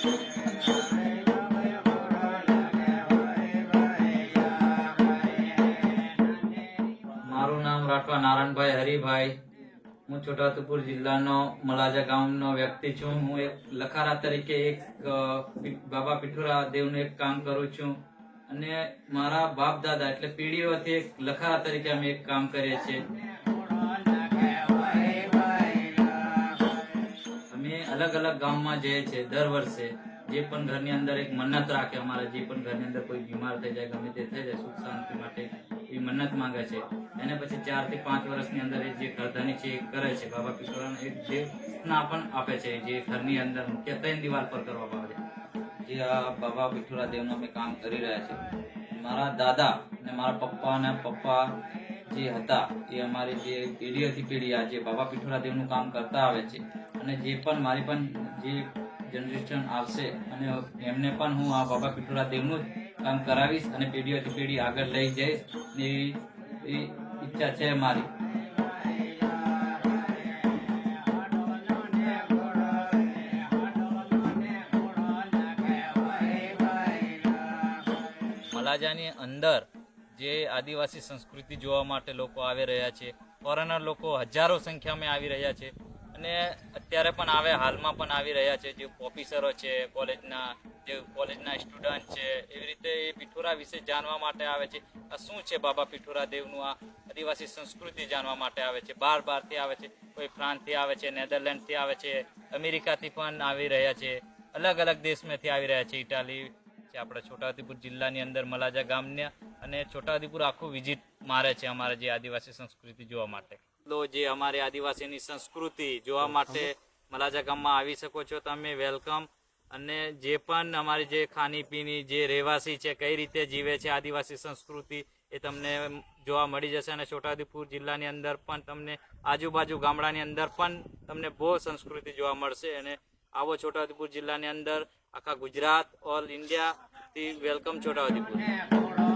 મારું નામ રાઠવા નારાયણભાઈ હરિભાઈ. હું છોટાઉદેપુર જિલ્લાનો મલાજા ગામનો વ્યક્તિ છું. હું એક લખારા તરીકે એક બાબા પીઠુરા દેવનું એક કામ કરું છું અને મારા બાપ દાદા એટલે પેઢીઓથી એક લખારા તરીકે અમે એક કામ કરીએ છીએ. અમે અલગ અલગ ગામમાં જઈએ છીએ. દર વર્ષે જે પણ ઘરની અંદર એક મન્નત રાખે, અમારા જે પણ ઘરની અંદર કોઈ બીમાર થઈ જાય, ગમે તે થઈ જાય, સુખ શાંતિ માટે એ મન્નત માંગે છે. એને પછી 4 થી 5 વર્ષની અંદર એ જે ઘરધાની છે એ કરે છે. બાબા પીઠોરાને એક દેવના પણ આપે છે, જે ઘરની અંદર મુખ્ય 3 દિવાલ પર કરવામાં આવે છે. જે આ બાબા પીઠોરા દેવનું અમે કામ કરી રહ્યા છે. મારા દાદા અને મારા પપ્પા અને પપ્પા જે હતા એ અમારી જે પેઢીઓથી પેઢી આ જે બાબા પીઠોરા દેવનું કામ કરતા આવે છે. અને જે પણ મારી પણ જે જનરેશન આવશે અને એમને પણ હું આ બાબા પીઠોરા દેવનું જ કામ કરાવીશ અને પેઢીઓથી પેઢી આગળ લઈ જઈશ. એવી ઈચ્છા છે મારી. મલાજાની અંદર જે આદિવાસી સંસ્કૃતિ જોવા માટે લોકો આવી રહ્યા છે. ફોરેનર લોકો હજારો સંખ્યામાં આવી રહ્યા છે અને અત્યારે પણ હાલમાં પણ આવી રહ્યા છે. જે ઓફિસરો છે, કોલેજના સ્ટુડન્ટ છે, એવી રીતે એ પીઠોરા વિશે જાણવા માટે આવે છે. આ શું છે બાબા પીઠોરા દેવનું આ આદિવાસી સંસ્કૃતિ જાણવા માટે આવે છે. બહારથી આવે છે, કોઈ ફ્રાન્સથી આવે છે, નેધરલેન્ડથી આવે છે, અમેરિકાથી પણ આવી રહ્યા છે, અલગ અલગ દેશમાંથી આવી રહ્યા છે. ઇટાલી છે. આપણા છોટાઉદેપુર જિલ્લાની અંદર મલાજા ગામના અને છોટાઉદેપુર આખું વિઝિટ મારે છે અમારે જે આદિવાસી સંસ્કૃતિ જોવા માટે. જે અમારી આદિવાસીની સંસ્કૃતિ જોવા માટે મલાજા ગામમાં આવી શકો છો તમે. વેલકમ. અને જે પણ અમારી જે ખાણીપીણી, જે રહેવાસી છે, કઈ રીતે જીવે છે આદિવાસી સંસ્કૃતિ, એ તમને જોવા મળી જશે. અને છોટાઉદેપુર જિલ્લાની અંદર પણ તમને આજુબાજુ ગામડાની અંદર પણ તમને બહુ સંસ્કૃતિ જોવા મળશે. અને આવો છોટાઉદેપુર જિલ્લાની અંદર આખા ગુજરાત, ઓલ ઇન્ડિયાથી વેલકમ છોટાઉદેપુર.